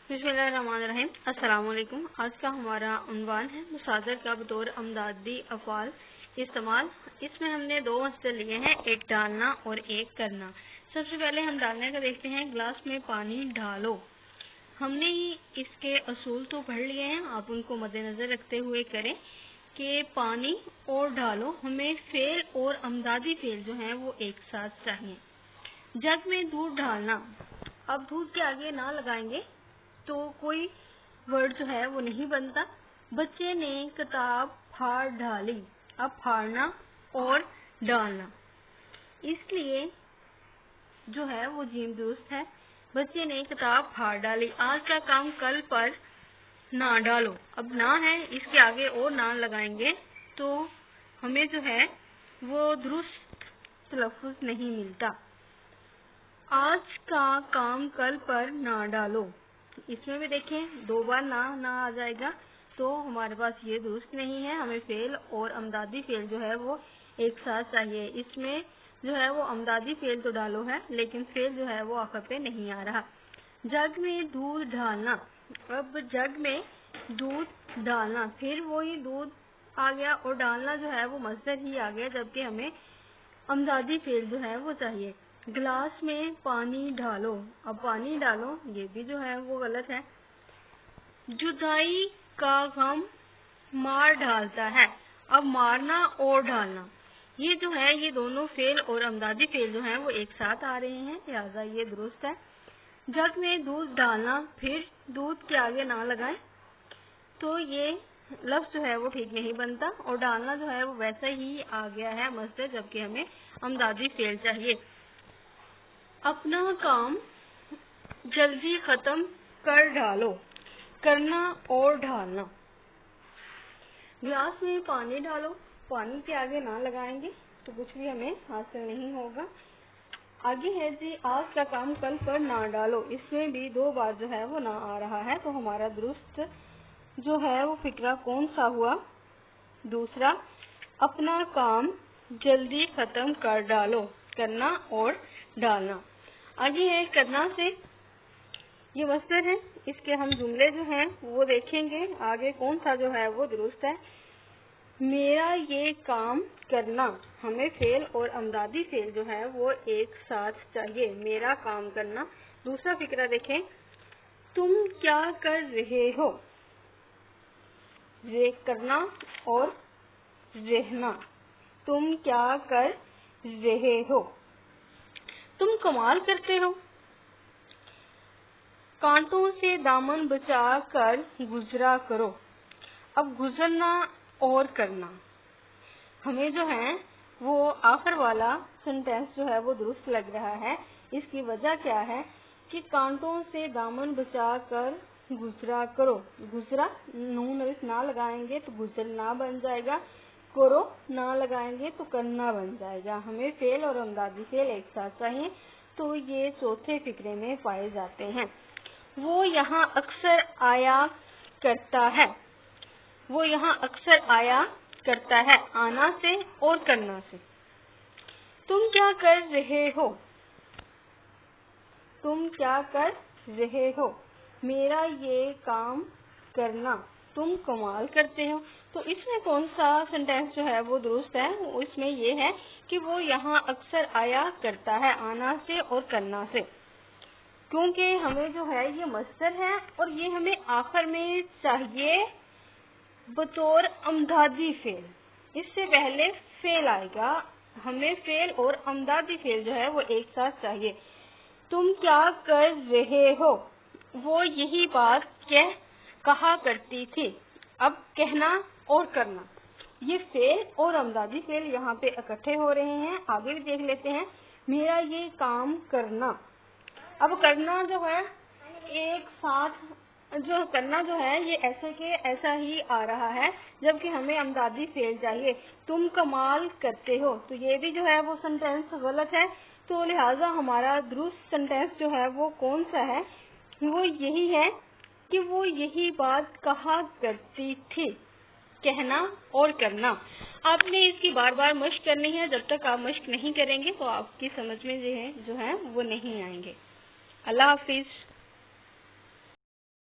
बिस्मिल्लाहिर्रहमानिर्रहीम। अस्सलाम वालेकुम। आज का हमारा उन्वान है मुसादर का बतौर अमदादी अफ़आल इस्तेमाल। इसमें हमने दो मसले लिए हैं, एक डालना और एक करना। सबसे पहले हम डालने का देखते हैं। गिलास में पानी डालो। हमने इसके असूल तो पढ़ लिए हैं, आप उनको मद्देनजर रखते हुए करें कि पानी और डालो हमें फेल और अमदादी फेल जो हैं वो एक साथ चाहिए। जग में दूध डालना, अब दूध के आगे ना लगाएंगे तो कोई वर्ड जो है वो नहीं बनता। बच्चे ने किताब फाड़ डाली, अब फाड़ना और डालना, इसलिए जो है वो जीम दुरुस्त है। बच्चे ने किताब फाड़ डाली। आज का काम कल पर ना डालो, अब ना है इसके आगे और ना लगाएंगे तो हमें जो है वो दुरुस्त तलफ़ुज़ नहीं मिलता। आज का काम कल पर ना डालो, इसमें भी देखें दो बार ना आ जाएगा तो हमारे पास ये दुरुस्त नहीं है। हमें फेल और अमदादी फेल जो है वो एक साथ चाहिए। इसमें जो है वो अमदादी फेल तो डालो है लेकिन फेल जो है वो आखिर पे नहीं आ रहा। जग में दूध डालना, अब जग में दूध डालना, फिर वही दूध आ गया और डालना जो है वो मस्दर ही आ गया, जबकि हमें अमदादी फेल जो है वो चाहिए। गिलास में पानी डालो, अब पानी डालो ये भी जो है वो गलत है। जुदाई का गम मार डालता है, अब मारना और डालना ये जो है ये दोनों फेल और अमदादी फेल जो है वो एक साथ आ रहे हैं, लिहाजा ये दुरुस्त है। जग में दूध डालना, फिर दूध के आगे ना लगाएं तो ये लफ्ज़ जो है वो ठीक नहीं बनता और डालना जो है वो वैसा ही आ गया है मस्दर, जबकि हमें अमदादी फेल चाहिए। अपना काम जल्दी खत्म कर डालो, करना और ढालना। गिलास में पानी डालो, पानी के आगे ना लगाएंगे तो कुछ भी हमें हासिल नहीं होगा। आगे है जी आज का काम कल पर ना डालो, इसमें भी दो बार जो है वो ना आ रहा है, तो हमारा दुरुस्त जो है वो फिक्रा कौन सा हुआ? दूसरा, अपना काम जल्दी खत्म कर डालो, करना और डालना। आगे है करना से, ये मस्दर है, इसके हम जुमले जो हैं वो देखेंगे आगे कौन सा जो है वो दुरुस्त है। मेरा ये काम करना, हमें फेल और अमदादी फेल जो है वो एक साथ चाहिए, मेरा काम करना। दूसरा फिक्रा देखें, तुम क्या कर रहे हो, रे करना और रहना, तुम क्या कर रहे हो, तुम कमाल करते हो। कांटों से दामन बचा कर गुजरा करो, अब गुजरना और करना, हमें जो है वो आखिर वाला सेंटेंस जो है वो दुरुस्त लग रहा है। इसकी वजह क्या है कि कांटों से दामन बचा कर गुजरा करो, गुजरा नून अलिफ ना लगाएंगे तो गुजरना बन जाएगा, करो ना लगाएंगे तो करना बन जाएगा। हमें फेल और अमदादी फेल एक साथ चाहिए, तो ये चौथे फिक्रे में पाए जाते हैं। वो यहाँ अक्सर आया करता है, वो यहाँ अक्सर आया करता है, आना से और करना से। तुम क्या कर रहे हो, तुम क्या कर रहे हो, मेरा ये काम करना, तुम कमाल करते हो। तो इसमें कौन सा सेंटेंस जो है वो दुरुस्त है? इसमें ये है कि वो यहाँ अक्सर आया करता है, आना से और करना से, क्योंकि हमें जो है ये मस्दर है और ये हमें आखिर में चाहिए बतौर अमदादी फेल। इससे पहले फेल आएगा, हमें फेल और अमदादी फेल जो है वो एक साथ चाहिए। तुम क्या कर रहे हो, वो यही बात कहा करती थी, अब कहना और करना, ये फेल और अमदादी फेल यहाँ पे इकट्ठे हो रहे हैं। आगे भी देख लेते हैं। मेरा ये काम करना, अब करना जो है एक साथ, जो करना जो है ये ऐसे के ऐसा ही आ रहा है, जबकि हमें अमदादी फेल चाहिए। तुम कमाल करते हो, तो ये भी जो है वो सेंटेंस गलत है, तो लिहाजा हमारा दुरुस्त सेंटेंस जो है वो कौन सा है? वो यही है कि वो यही बात कहा करती थी, कहना और करना। आपने इसकी बार बार मश्क करनी है, जब तक आप मश्क नहीं करेंगे तो आपकी समझ में जो है वो नहीं आएंगे। अल्लाह हाफिज।